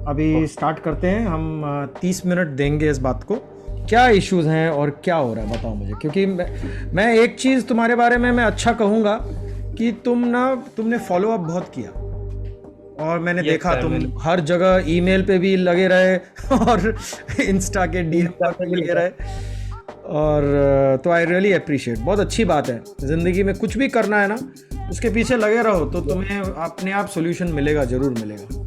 अभी स्टार्ट करते हैं हम। 30 मिनट देंगे इस बात को। क्या इश्यूज हैं और क्या हो रहा है बताओ मुझे, क्योंकि मैं एक चीज़ तुम्हारे बारे में मैं अच्छा कहूँगा कि तुमने फॉलो अप बहुत किया, और मैंने यस देखा सर। तुम मैंने हर जगह ईमेल पे भी लगे रहे और इंस्टा के डीएम इंस्टा पर पे भी भी लगे लगा। रहे। और तो आई रियली अप्रिशिएट, बहुत अच्छी बात है। ज़िंदगी में कुछ भी करना है ना, उसके पीछे लगे रहो तो तुम्हें अपने आप सोल्यूशन मिलेगा, ज़रूर मिलेगा।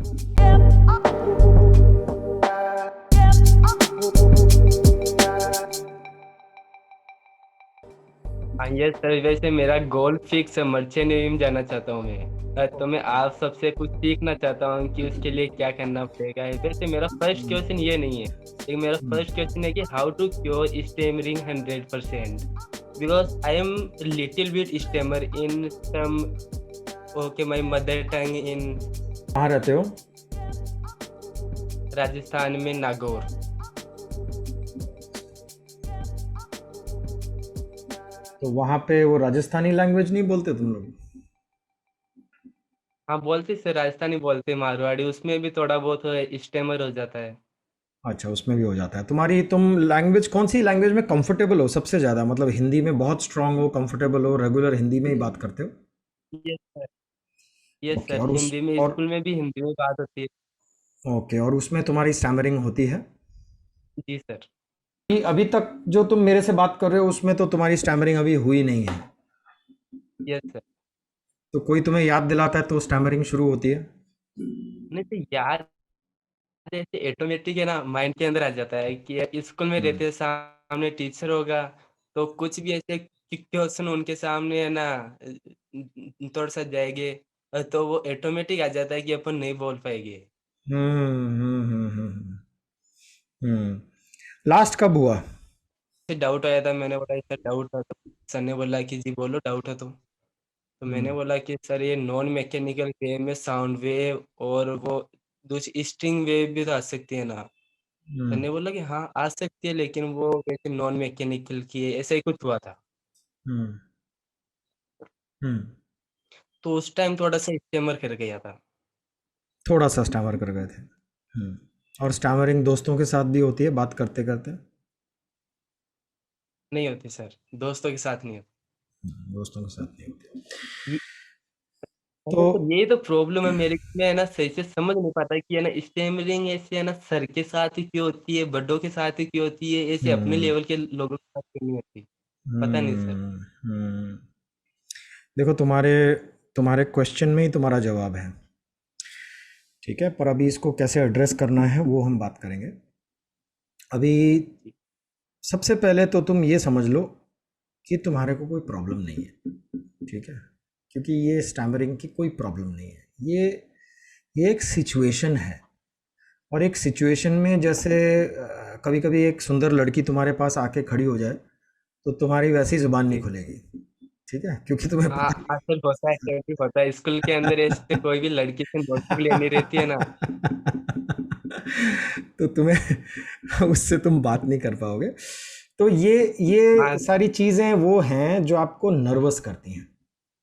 हाँ यस सर, वैसे मेरा गोल फिक्स है, मर्चेंट नेवी में जाना चाहता हूँ मैं। तो मैं आप सबसे कुछ सीखना चाहता हूँ कि उसके लिए क्या करना पड़ेगा। वैसे मेरा फर्स्ट क्वेश्चन ये नहीं है, लेकिन मेरा फर्स्ट क्वेश्चन है कि how to cure stammering 100%, because I am little bit stammer in some. Okay, my mother tongue in कहाँ रहते हो? राजस्थान में नागौर। तो वहाँ पे वो राजस्थानी लैंग्वेज नहीं बोलते तुम लोग? हाँ बोलते सर, राजस्थानी बोलते, मारवाड़ी उसमें भी थोड़ा बहुत स्टेमर हो जाता है। अच्छा, उसमें भी हो जाता है। तुम लैंग्वेज, कौन सी लैंग्वेज में कंफर्टेबल हो सबसे ज़्यादा? मतलब हिंदी में बहुत स्ट्रांग हो, कंफर्टेबल हो, रेगुलर हिंदी में ही बात करते हो? Yes sir. Yes okay, sir, Hindi में, स्कूल में भी हिंदी में बात होती है। ओके, और उसमें तुम्हारी स्टैमरिंग होती है? जी सर। अभी तक जो तुम मेरे से बात कर रहे हो उसमें तो तुम्हारी स्टैमरिंग अभी हुई नहीं है। Yes sir. तो कोई तुम्हें याद दिलाता है तो स्टैमरिंग शुरू होती है? नहीं तो यार, ऐसे ऑटोमेटिक है ना, माइंड के अंदर आ जाता है कि स्कूल में रहते हैं, सामने टीचर होगा तो कुछ भी ऐसे क्वेश्चन उनके सामने है ना, थोड़ा सा जाएंगे, तो वो ऑटोमेटिक आ जाता है कि अपन नहीं बोल पाएंगे। लास्ट कब हुआ? फिर डाउट आया था, मैंने बोला सर डाउट था, तो सर ने बोला कि जी बोलो डाउट है तो मैंने बोला कि सर ये नॉन मैकेनिकल वेव में साउंड वेव और वो दूसरी स्ट्रिंग वेव भी तो आ सकती है ना। सर हम्म ने बोला कि हाँ आ सकती है, लेकिन वो वैसे नॉन मैकेनिकल की है, ऐसा ही कुछ हुआ था। हम्म हम्म तो उस टाइम थोड़ा सा स्टेमर कर गया था। थोड़ा सा स्टैमर कर गए थे। और स्टैमरिंग दोस्तों के साथ भी होती है बात करते करते? नहीं होती सर, दोस्तों के साथ नहीं दोस्तों के साथ नहीं होती। होती। तो अरे तो यही तो प्रॉब्लम है मेरे, में है ना, सही से समझ नहीं पाता कि है ना स्टेमरिंग ऐसे है ना सर के साथ ही क्यों होती है, बड़ों के साथ ही क्यों होती है, ऐसे अपने हम्म लेवल के लोगों के साथ क्यों नहीं होती। पता नहीं सर। हम्म हम्म देखो, तुम्हारे तुम्हारे क्वेश्चन में ही तुम्हारा जवाब है। ठीक है, पर अभी इसको कैसे एड्रेस करना है वो हम बात करेंगे। अभी सबसे पहले तो तुम ये समझ लो कि तुम्हारे को कोई प्रॉब्लम नहीं है। ठीक है, क्योंकि ये स्टैमरिंग की कोई प्रॉब्लम नहीं है। ये एक सिचुएशन है। और एक सिचुएशन में जैसे कभी कभी एक सुंदर लड़की तुम्हारे पास आके खड़ी हो जाए तो तुम्हारी वैसी जुबान नहीं जी। खुलेगी। ठीक है, क्योंकि तुम्हें हाँ पता आजकल होता है, कैसे होता है स्कूल के अंदर, ऐसे कोई भी लड़की से नोटबुक लेनी रहती है ना। तो तुम्हें उससे तुम बात नहीं कर पाओगे। तो ये हाँ। सारी चीज़ें वो हैं जो आपको नर्वस करती हैं।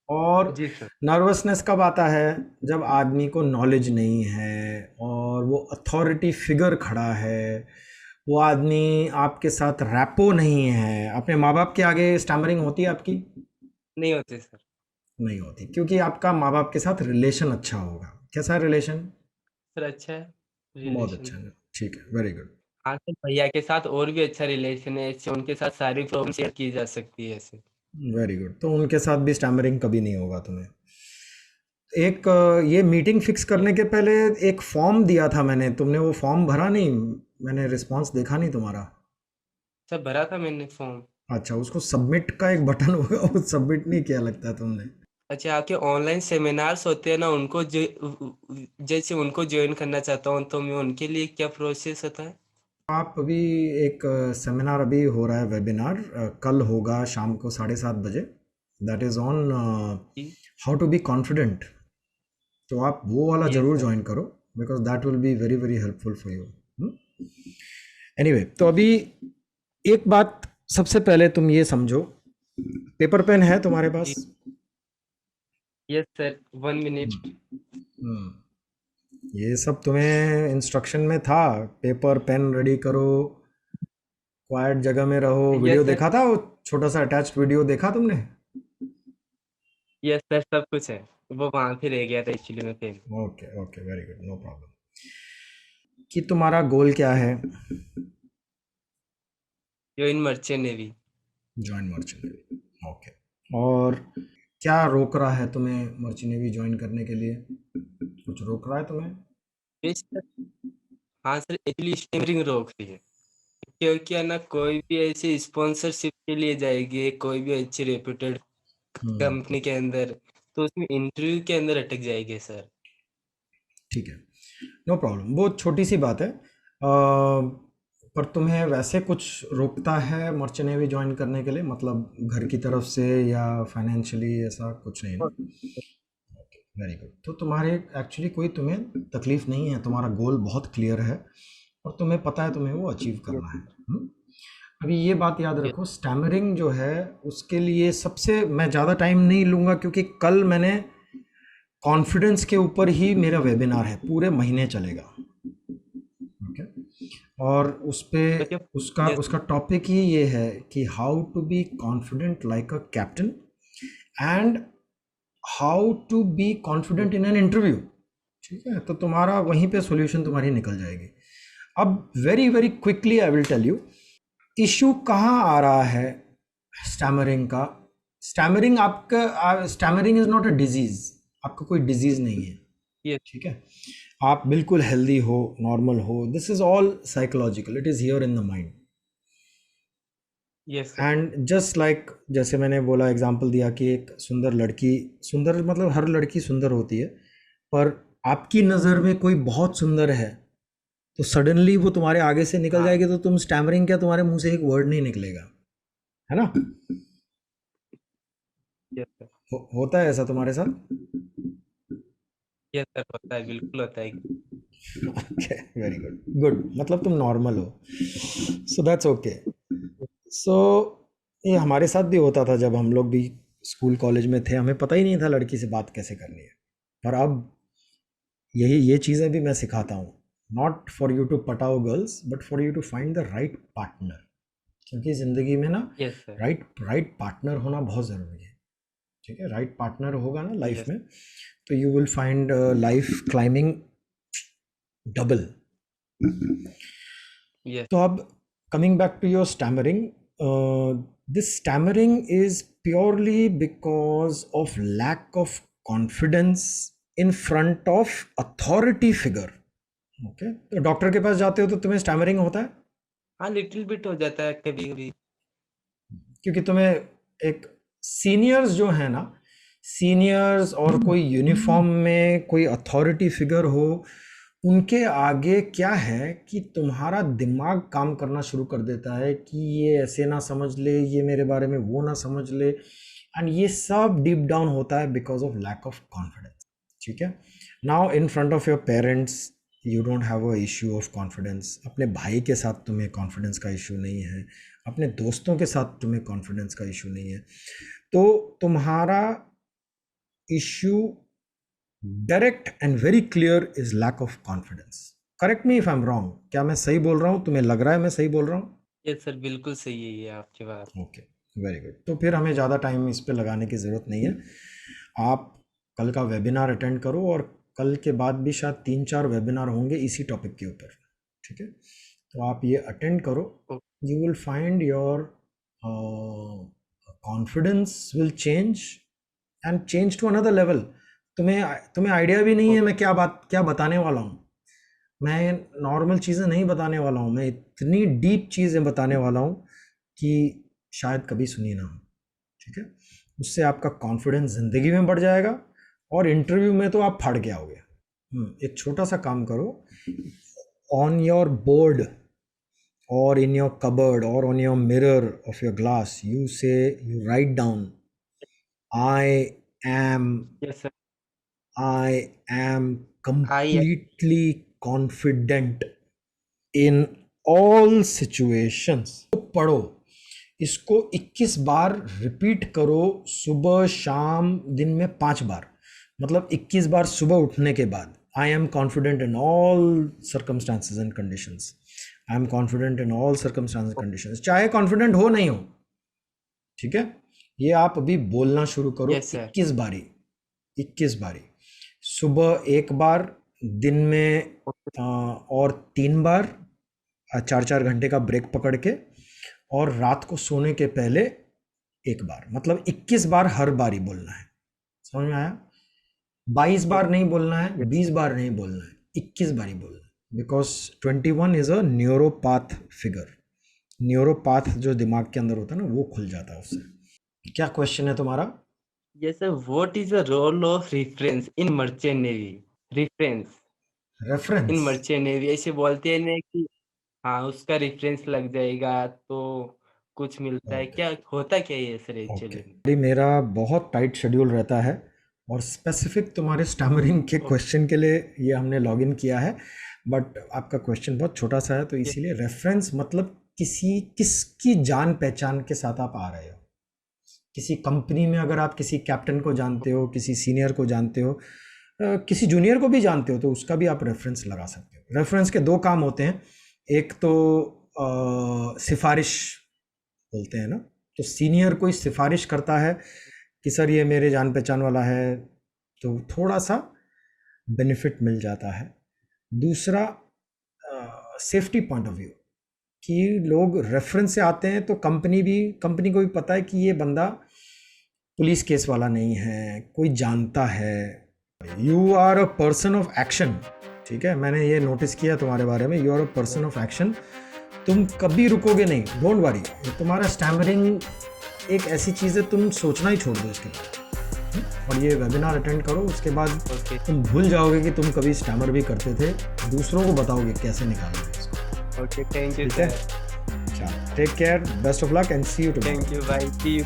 और जी सर। नर्वसनेस कब आता है? जब आदमी को नॉलेज नहीं है और वो अथॉरिटी फिगर खड़ा है, वो आदमी आपके साथ रैपो नहीं है। अपने माँ बाप के आगे स्टैमरिंग होती है आपकी? नहीं होते सर। नहीं होती, क्योंकि आपका माँ बाप के साथ रिलेशन अच्छा होगा। कैसा रिलेशन? सर अच्छा है बहुत रिलेशन। अच्छा है। ठीक है, वेरी गुड। हाँ सर, भैया के साथ और भी अच्छा रिलेशन है, ऐसे उनके साथ सारी प्रॉब्लम शेयर की जा सकती है ऐसे। वेरी गुड, तो उनके साथ भी स्टैमरिंग कभी नहीं होगा तुम्हें। एक ये मीटिंग फिक्स यस। करने के पहले एक फॉर्म दिया था मैंने, तुमने वो फॉर्म भरा नहीं? मैंने रिस्पांस देखा नहीं तुम्हारा। सर भरा था मैंने फॉर्म। अच्छा, उसको सबमिट का एक बटन होगा, वो सबमिट नहीं किया लगता है तुमने। अच्छा, आपके ऑनलाइन सेमिनार्स होते हैं ना, उनको जो जैसे उनको ज्वाइन करना चाहता हूँ तो मैं उनके लिए क्या प्रोसेस होता है। आप अभी एक सेमिनार अभी हो रहा है, वेबिनार कल होगा शाम को 7:30 बजे। दैट इज़ ऑन जी। How to be confident. तो आप वो वाला यस ज़रूर सर। ज्वाइन करो, because that will be very very helpful for you. Anyway, तो अभी एक बात सबसे पहले तुम ये समझो, पेपर पेन है तुम्हारे जी। पास? Yes sir, 1 minute. हम्म ये सब तुम्हें इंस्ट्रक्शन में था, पेपर पेन रेडी करो, क्वाइट जगह में रहो। Video yes sir. देखा था वो, छोटा सा अटैच्ड वीडियो देखा तुमने? यस सर, सब कुछ है। वो वहां पे रह गया था एक्चुअली में pain. Okay okay, very good, no problem. कि तुम्हारा गोल क्या है? Join merchant navy. Join merchant navy, okay. और क्या रोक रहा है तुम्हें मर्चेंट नेवी ज्वाइन करने के लिए? कुछ रोक रहा है तुम्हें? Yes sir. हाँ सर, एक्चुअली स्टेमरिंग रोक रही है। क्योंकि है ना, कोई भी ऐसी स्पॉन्सरशिप के लिए जाएगी, कोई भी अच्छी रेप्यूटेड हम्म, कंपनी के अंदर, तो उसमें इंटरव्यू के अंदर अटक जाएगी सर। ठीक है, नो प्रॉब्लम, वो छोटी सी बात है। पर तुम्हें वैसे कुछ रोकता है मर्चेंट नेवी ज्वाइन करने के लिए, मतलब घर की तरफ से या फाइनेंशियली, ऐसा कुछ नहीं ना? Very good. तो तुम्हारे एक्चुअली कोई तुम्हें तकलीफ नहीं है, तुम्हारा गोल बहुत क्लियर है और तुम्हें पता है तुम्हें वो अचीव यस करना है। अभी ये बात याद यस। रखो, स्टैमरिंग जो है उसके लिए सबसे, मैं ज़्यादा टाइम नहीं लूँगा क्योंकि कल मैंने कॉन्फिडेंस के ऊपर ही मेरा वेबिनार है, पूरे महीने चलेगा। ओके, और उस पे ओके। उसका यस उसका टॉपिक ही ये है कि how to be confident like a captain and how to be confident in an interview. ठीक है, तो तुम्हारा वहीं पे सॉल्यूशन तुम्हारी निकल जाएगी। अब very very quickly I will tell you, issue कहाँ आ रहा है स्टैमरिंग का। स्टैमरिंग आपका, stammering is not a disease, आपका कोई डिजीज नहीं है। यस। ठीक है, आप बिल्कुल हेल्दी हो, नॉर्मल हो, this is all psychological, it is here in the mind. Yes sir. And just like, जैसे मैंने बोला, एग्जांपल दिया कि एक सुंदर लड़की, सुंदर मतलब हर लड़की सुंदर होती है, पर आपकी नज़र में कोई बहुत सुंदर है तो सडनली वो तुम्हारे आगे से निकल हाँ। जाएगी, तो तुम स्टैमरिंग, क्या तुम्हारे मुंह से एक वर्ड नहीं निकलेगा, है ना? Yes sir. होता है ऐसा तुम्हारे साथ? यस सर, होता है, बिल्कुल होता है। ओके, वेरी गुड, गुड, मतलब तुम नॉर्मल हो, सो दैट्स ओके। सो ये हमारे साथ भी होता था, जब हम लोग भी स्कूल कॉलेज में थे, हमें पता ही नहीं था लड़की से बात कैसे करनी है। पर अब यही ये चीज़ें भी मैं सिखाता हूँ, नॉट फॉर यू टू पटाओ girls but for you to find the right partner. क्योंकि ज़िंदगी में ना, yes sir. Right right partner होना बहुत ज़रूरी है। ठीक है, राइट पार्टनर होगा ना लाइफ यस। में, तो you will find life climbing double. Yes. तो अब coming back to your stammering, this stammering is purely because of lack of confidence in front of authority figure. Okay, तो doctor के पास जाते हो तो तुम्हें स्टैमरिंग होता है हाँ, लिटिल बिट हो जाता है कभी कभी। क्योंकि तुम्हें एक सीनियर्स जो है ना, सीनियर्स और कोई यूनिफॉर्म में कोई अथॉरिटी फिगर हो, उनके आगे क्या है कि तुम्हारा दिमाग काम करना शुरू कर देता है कि ये ऐसे ना समझ ले, ये मेरे बारे में वो ना समझ ले, एंड ये सब डीप डाउन होता है because of lack of confidence. ठीक है, now in front of your parents you don't have a issue of confidence, अपने भाई के साथ तुम्हें कॉन्फिडेंस का इशू नहीं है, अपने दोस्तों के साथ तुम्हें कॉन्फिडेंस का इशू नहीं है, तो तुम्हारा issue direct and very clear is lack of confidence. Correct me if I am wrong, क्या मैं सही बोल रहा हूँ? तुम्हें लग रहा है मैं सही बोल रहा हूँ? यस सर, बिल्कुल सही है ये आपकी बात। Okay, very good. तो फिर हमें ज़्यादा टाइम इस पे लगाने की ज़रूरत नहीं है। आप कल का वेबिनार अटेंड करो, और कल के बाद भी शायद 3-4 वेबिनार होंगे इसी टॉपिक के ऊपर। ठीक है, तो आप ये अटेंड करो, oh, you will find your confidence will change and change to another level. तुम्हें तुम्हें आइडिया भी नहीं ओ, है मैं क्या बताने वाला हूँ। मैं नॉर्मल चीज़ें नहीं बताने वाला हूँ, मैं इतनी डीप चीज़ें बताने वाला हूँ कि शायद कभी सुनी ना हो। ठीक है, उससे आपका कॉन्फिडेंस ज़िंदगी में बढ़ जाएगा और इंटरव्यू में तो आप फाड़ के आओगे। एक छोटा सा काम करो, on your board or in your cupboard or on your mirror of your glass, you write down, I am, yes sir. I am I. completely confident in all situations। तो पढ़ो, इसको 21 बार रिपीट करो, सुबह शाम दिन में 5 बार, मतलब 21 बार सुबह उठने के बाद। I am confident in all circumstances and conditions. I am confident in all circumstances and conditions. चाहे confident हो नहीं हो, ठीक है, ये आप अभी बोलना शुरू करो। Yes, sir. 21 बारी, सुबह 1 बार, दिन में और 3 बार, 4-4 घंटे का ब्रेक पकड़ के, और रात को सोने के पहले 1 बार, मतलब 21 बार हर बारी बोलना है। समझ में आया? 22 बार नहीं बोलना है, 20 बार नहीं बोलना है, 21 बारी बोलना है। Because 21 is a neuropath figure. Neuropath जो दिमाग के अंदर होता है ना, वो खुल जाता है उससे। क्या क्वेश्चन है तुम्हारा? Yes, sir. What is the role of reference in merchant navy? Reference in reference? merchant navy ऐसे बोलते हैं ना कि हाँ उसका रेफरेंस लग जाएगा तो कुछ मिलता है। क्या होता क्या है ये सर एक्चुअली में? ओके, मेरा बहुत टाइट शेड्यूल रहता है, और स्पेसिफिक तुम्हारे स्टैमरिंग के क्वेश्चन के लिए ये हमने लॉगिन किया है, बट आपका क्वेश्चन बहुत छोटा सा है, तो इसीलिए रेफरेंस मतलब किसकी जान पहचान के साथ आप आ रहे हो। किसी कंपनी में अगर आप किसी कैप्टन को जानते हो, किसी सीनियर को जानते हो, किसी जूनियर को भी जानते हो, तो उसका भी आप रेफरेंस लगा सकते हो। रेफरेंस के 2 काम होते हैं, एक तो सिफारिश बोलते हैं ना, तो सीनियर कोई सिफारिश करता है कि सर ये मेरे जान पहचान वाला है, तो थोड़ा सा बेनिफिट मिल जाता है। दूसरा सेफ्टी पॉइंट ऑफ व्यू, कि लोग रेफरेंस से आते हैं तो कंपनी को भी पता है कि ये बंदा पुलिस केस वाला नहीं है, कोई जानता है। You are a person of action, ठीक है, मैंने ये नोटिस किया तुम्हारे बारे में। You are a person of action, तुम कभी रुकोगे नहीं, डोंट वरी। तुम्हारा स्टैमरिंग एक ऐसी चीज़ है, तुम सोचना ही छोड़ दो इसके बाद, और ये वेबिनार अटेंड करो, उसके बाद तुम भूल जाओगे कि तुम कभी स्टैमर भी करते थे, दूसरों को बताओगे कैसे निकालना है इसको। ओके, थैंक यू ठीक है, sir. Take care, best of luck and see you tomorrow. Thank you भाई, सी यू।